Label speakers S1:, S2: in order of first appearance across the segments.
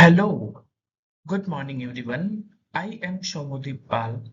S1: Hello, good morning everyone. I am Shomodip Pal.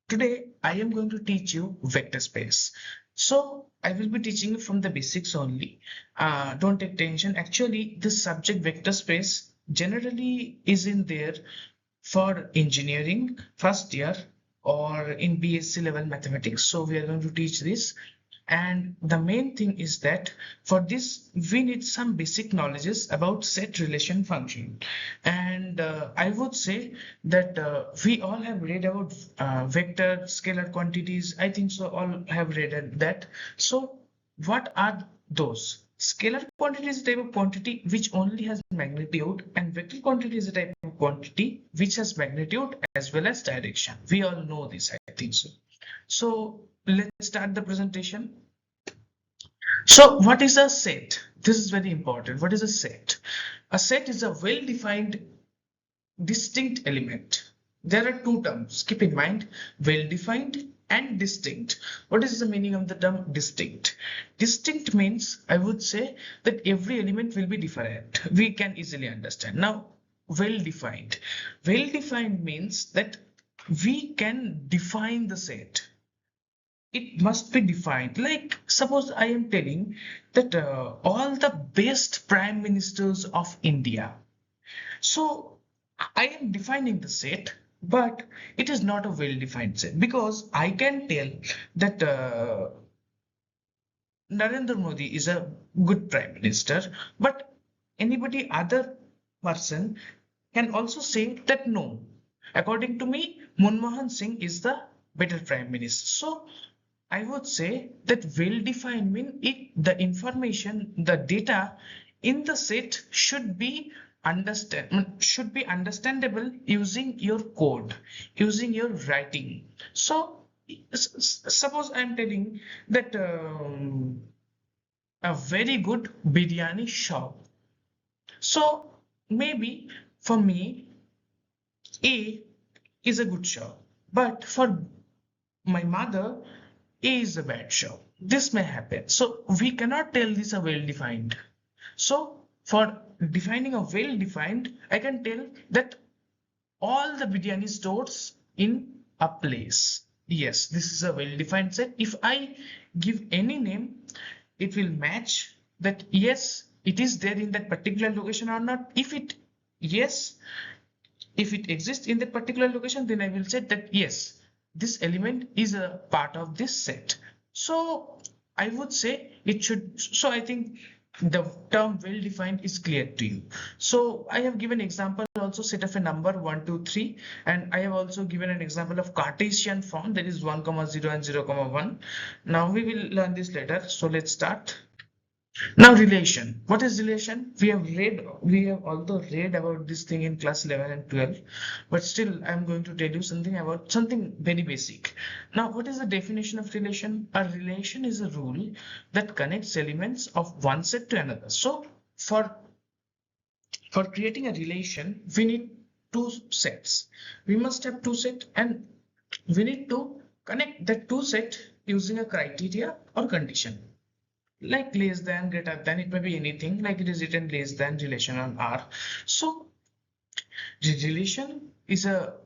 S1: Today I am going to teach you vector space. So I will be teaching you from the basics only. Don't take tension. Actually, this subject vector space generally is in there for engineering first year or in BSc level mathematics. So we are going to teach this. And the main thing is that for this, we need some basic knowledges about set relation function. And I would say that we all have read about vector scalar quantities. I think so all have read that. So what are those? Scalar quantity is a type of quantity which only has magnitude, and vector quantity is a type of quantity which has magnitude as well as direction. We all know this, I think so. So let's start the presentation. So what is a set? This is very important. What is a set? A set is a well-defined distinct element. There are two terms. Keep in mind, well-defined and distinct. What is the meaning of the term distinct? Distinct means, I would say, that every element will be different. We can easily understand. Now, well-defined. Well-defined means that we can define the set. It must be defined. Like, suppose I am telling that all the best prime ministers of India. So I am defining the set, but it is not a well-defined set because I can tell that Narendra Modi is a good prime minister, but anybody other person can also say that no. According to me, Manmohan Singh is the better prime minister. So I would say that well-defined mean the information, the data in the set should be understandable using your code, using your writing. So suppose I'm telling that a very good biryani shop. So maybe for me, A is a good shop, but for my mother, A is a bad show. This may happen. So we cannot tell this a well-defined. So for defining a well-defined, I can tell that all the biryani stores in a place. Yes, this is a well-defined set. If I give any name, it will match that yes, it is there in that particular location or not. Yes, if it exists in that particular location, then I will say that yes, this element is a part of this set. So I would say it should. So I think the term well defined is clear to you. So I have given example also set of a number 1, 2, 3, and I have also given an example of Cartesian form, that is 1, 0 and 0, 1. Now we will learn this later. So let's start. Now relation. What is relation? We have also read about this thing in class 11 and 12, but still I'm going to tell you something about something very basic. Now, what is the definition of relation? A relation is a rule that connects elements of one set to another. So for creating a relation, we need two sets. We must have two sets, and we need to connect the two set using a criteria or condition, like less than, greater than. It may be anything, like it is written less than relation on R. So the relation is a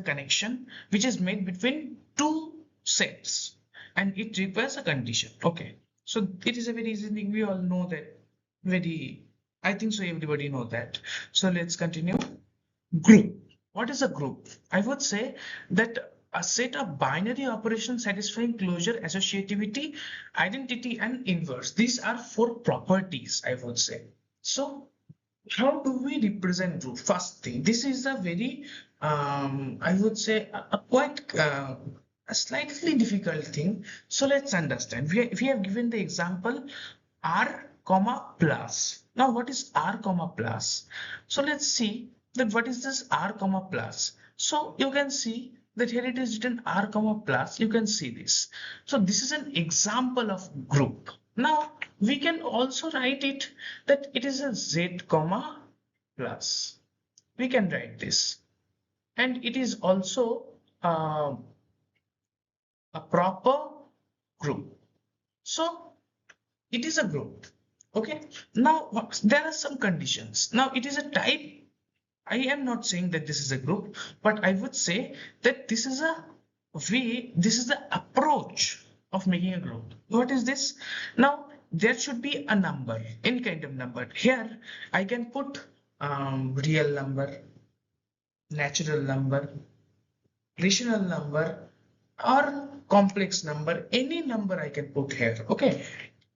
S1: connection which is made between two sets, and it requires a condition. Okay, so it is a very easy thing. We all know that. Very, I think so everybody know that. So let's continue. Group. What is a group? I would say that a set of binary operations satisfying closure, associativity, identity, and inverse. These are four properties, I would say. So how do we represent group? First thing, this is a very, I would say, a quite a slightly difficult thing. So let's understand. We have given the example R comma plus. Now, what is R comma plus? So let's see that what is this R comma plus. So you can see that here it is written R comma plus. You can see this. So this is an example of group. Now we can also write it that it is a Z comma plus. We can write this, and it is also uh, a proper group. So it is a group. Okay, now there are some conditions. Now it is a type. I am not saying that this is a group, but I would say that this is a way, this is the approach of making a group. What is this? Now there should be a number, any kind of number. Here I can put real number, natural number, rational number, or complex number. Any number I can put here. Okay,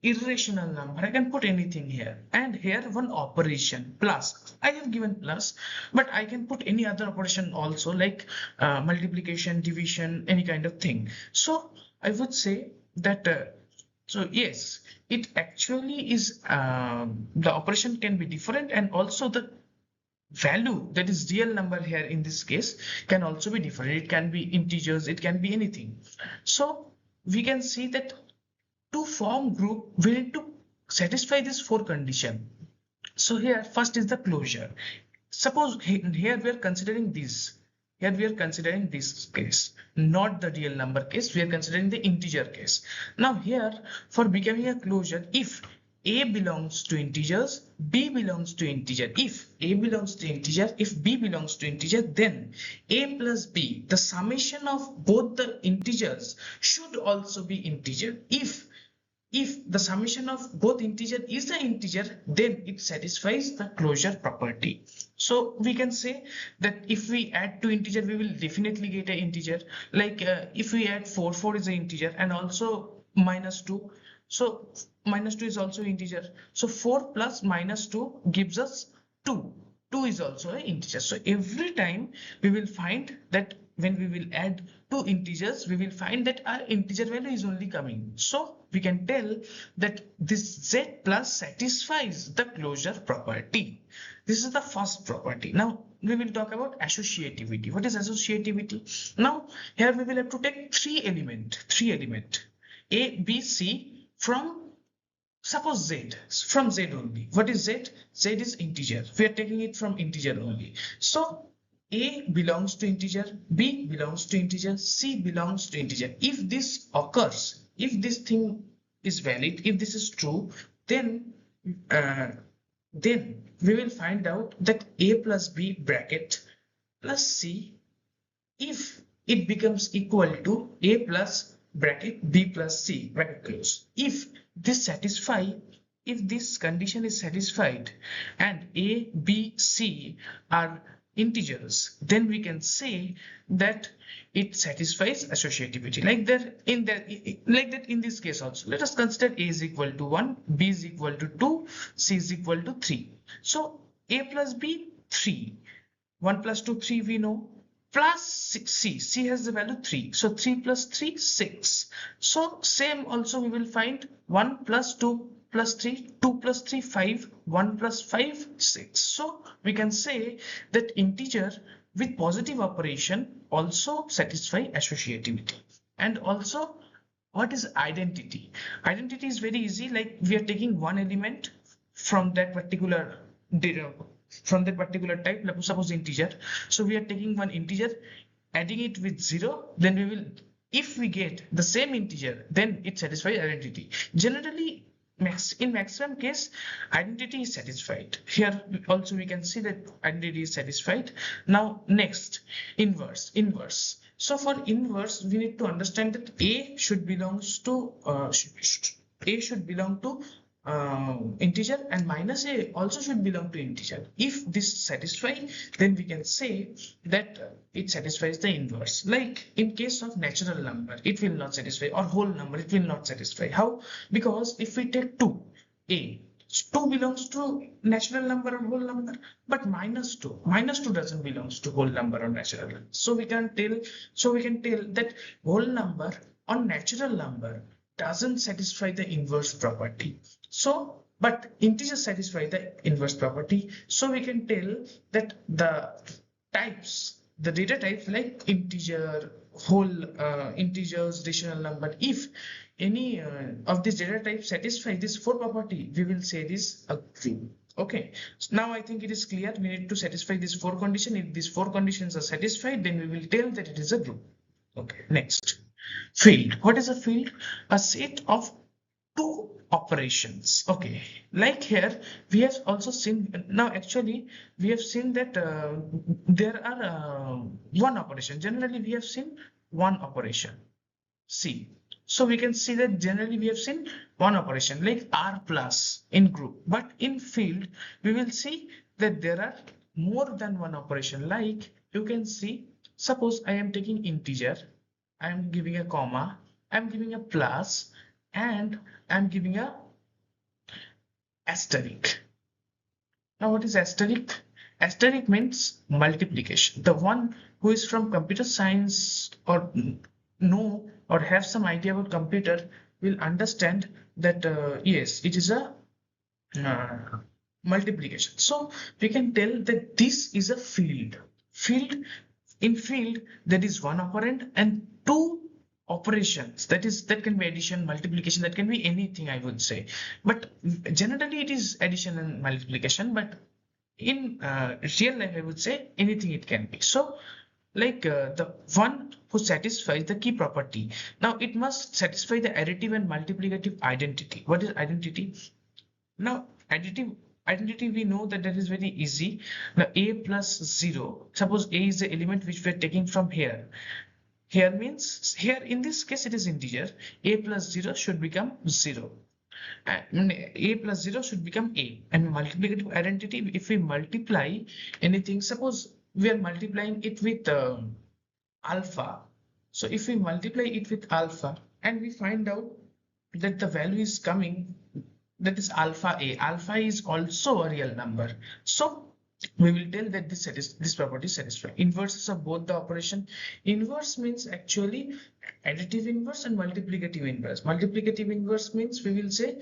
S1: irrational number, I can put anything here, and here one operation plus. I have given plus, but I can put any other operation also, like multiplication, division, any kind of thing. So I would say that so yes, it actually is the operation can be different, and also the value, that is real number here in this case, can also be different. It can be integers, it can be anything. So we can see that to form group we need to satisfy this four condition. So here first is the closure. Suppose here we are considering this, here we are considering this case, not the real number case, we are considering the integer case. Now here, for becoming a closure, if a belongs to integers, b belongs to integer. If a belongs to integer, if b belongs to integer, then a plus b, the summation of both the integers, should also be integer. If the summation of both integer is the integer, then it satisfies the closure property. So we can say that if we add two integer, we will definitely get an integer. Like if we add 4 is an integer, and also -2. So -2 is also integer. So 4 plus -2 gives us 2. 2 is also an integer. So every time we will find that when we will add two integers, we will find that our integer value is only coming. So we can tell that this z plus satisfies the closure property. This is the first property. Now we will talk about associativity. What is associativity? Now here we will have to take three element A, B, C from, suppose z, from z only. What is z? Z is integer. We are taking it from integer only. So a belongs to integer, B belongs to integer, C belongs to integer. If this occurs, if this thing is valid, if this is true, then we will find out that A plus B bracket plus C, if it becomes equal to A plus bracket B plus C bracket close. If this satisfy, if this condition is satisfied and A, B, C are integers, then we can say that it satisfies associativity. Like that in this case also. Let us consider A is equal to 1, B is equal to 2, C is equal to 3. So A plus B 3, 1 plus 2 3 we know, plus 6, C has the value 3, so 3 plus 3 6. So same also we will find 1 plus 2 plus 3, 2 plus 3 5, 1 plus 5 6. So we can say that integer with positive operation also satisfy associativity. And also, what is identity? Identity is very easy. Like we are taking one element from that particular type, suppose integer. So we are taking one integer, adding it with 0, then we will, if we get the same integer, then it satisfies identity. Generally in maximum case, identity is satisfied. Here also we can see that identity is satisfied. Now next, inverse. So for inverse, we need to understand that A should belongs to A should belong to integer, and minus A also should belong to integer. If this satisfies, then we can say that it satisfies the inverse. Like in case of natural number, it will not satisfy, or whole number, it will not satisfy. How? Because if we take 2, A, 2 belongs to natural number or whole number, but -2 doesn't belongs to whole number or natural number. So we can tell that whole number or natural number doesn't satisfy the inverse property. So but integer satisfy the inverse property. So we can tell that the data types like integer, whole, integers, rational number, if any of these data types satisfy this four property, we will say this a group. Okay, so now I think it is clear. We need to satisfy these four conditions. If these four conditions are satisfied, then we will tell that it is a group. Okay, next, field. What is a field? A set of two operations. Okay, like here we have also seen, now actually we have seen that there are one operation. Generally we have seen one operation. See, so we can see that generally we have seen one operation like R plus in group, but in field we will see that there are more than one operation. Like you can see, suppose I am taking integer, I am giving a comma, I am giving a plus, and I am giving a asterisk. Now what is asterisk? Asterisk means multiplication. The one who is from computer science or know or have some idea about computer will understand that yes, it is a uh, multiplication. So we can tell that this is a field. Field, in field there is one operand and two operations, that can be addition, multiplication, that can be anything, I would say, but generally it is addition and multiplication, but in real life I would say anything it can be. So like the one who satisfies the key property, now it must satisfy the additive and multiplicative identity. What is identity? Now additive identity, we know that that is very easy. Now a plus 0, suppose a is the element which we are taking from here. Here means, here in this case it is integer, a plus 0 should become 0, and a plus 0 should become a. And multiplicative identity, if we multiply anything, suppose we are multiplying it with alpha. So if we multiply it with alpha and we find out that the value is coming, that is alpha a, alpha is also a real number, so we will tell that this property is satisfied. Inverses of both the operation. Inverse means actually additive inverse and multiplicative inverse. Multiplicative inverse means we will say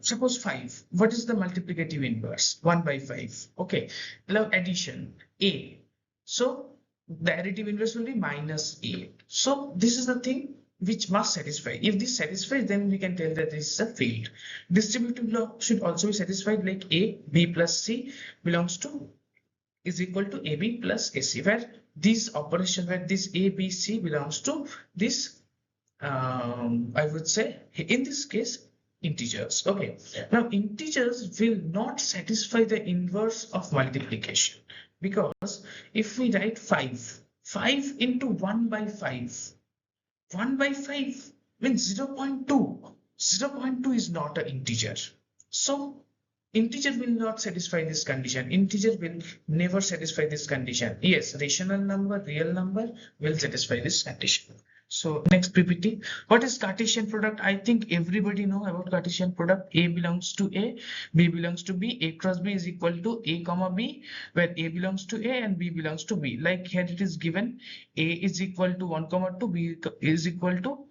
S1: suppose 5. What is the multiplicative inverse? 1 by 5. Okay. Now addition a. So the additive inverse will be minus a. So this is the thing which must satisfy. If this satisfies, then we can tell that this is a field. Distributive law should also be satisfied, like a, b plus c belongs to is equal to ab plus ac, where this operation, where this a, b, c belongs to this, I would say in this case integers. Okay, now integers will not satisfy the inverse of multiplication, because if we write 5 into 1 by 5, 1 by 5 means 0.2. 0.2 is not an integer. So integer will not satisfy this condition. Integer will never satisfy this condition. Yes, rational number, real number will satisfy this condition. So next PPT, what is Cartesian product? I think everybody know about Cartesian product. A belongs to A, B belongs to B, A cross B is equal to A comma B, where A belongs to A and B belongs to B. Like here it is given, A is equal to 1 comma 2, B is equal to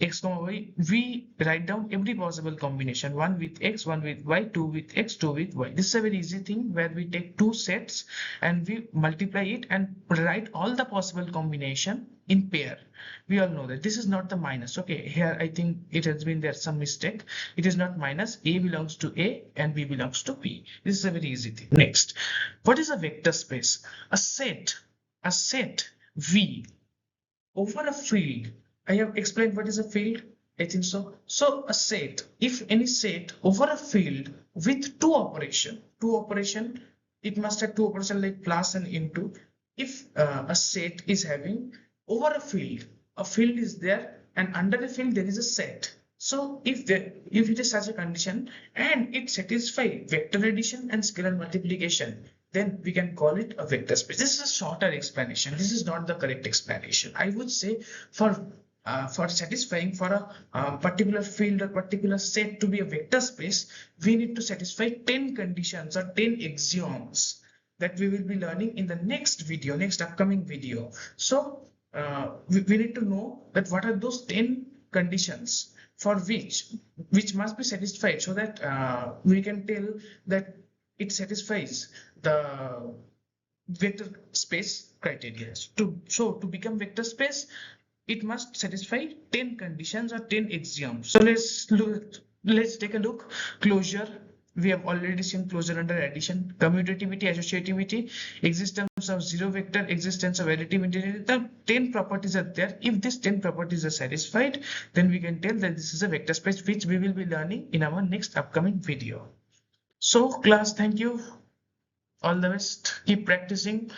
S1: x comma y. We write down every possible combination, 1 with x, 1 with y, 2 with x, 2 with y. This is a very easy thing, where we take two sets and we multiply it and write all the possible combination in pair. We all know that this is not the minus. Okay, here I think it has been there some mistake. It is not minus. A belongs to A and B belongs to B. This is a very easy thing. Next, what is a vector space? A set V over a field. I have explained what is a field, I think so. So a set, if any set over a field with two operation, it must have two operation like plus and into. If a set is having over a field is there, and under the field there is a set. So if it is such a condition and it satisfies vector addition and scalar multiplication, then we can call it a vector space. This is a shorter explanation. This is not the correct explanation. I would say for satisfying for a particular field or particular set to be a vector space, we need to satisfy 10 conditions or 10 axioms that we will be learning in the next video, next upcoming video. So we need to know that what are those 10 conditions for which must be satisfied, so that we can tell that it satisfies the vector space criteria. To become vector space, it must satisfy 10 conditions or 10 axioms. So let's take a look. Closure, we have already seen closure under addition, commutativity, associativity, existence of zero vector, existence of additive integrity. The 10 properties are there. If these 10 properties are satisfied, then we can tell that this is a vector space, which we will be learning in our next upcoming video. So class, thank you. All the best. Keep practicing.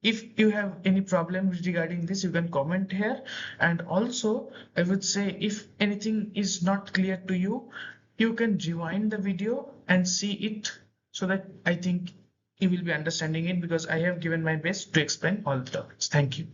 S1: If you have any problem regarding this, you can comment here. And also, I would say if anything is not clear to you, you can rewind the video and see it, so that I think you will be understanding it, because I have given my best to explain all the topics. Thank you.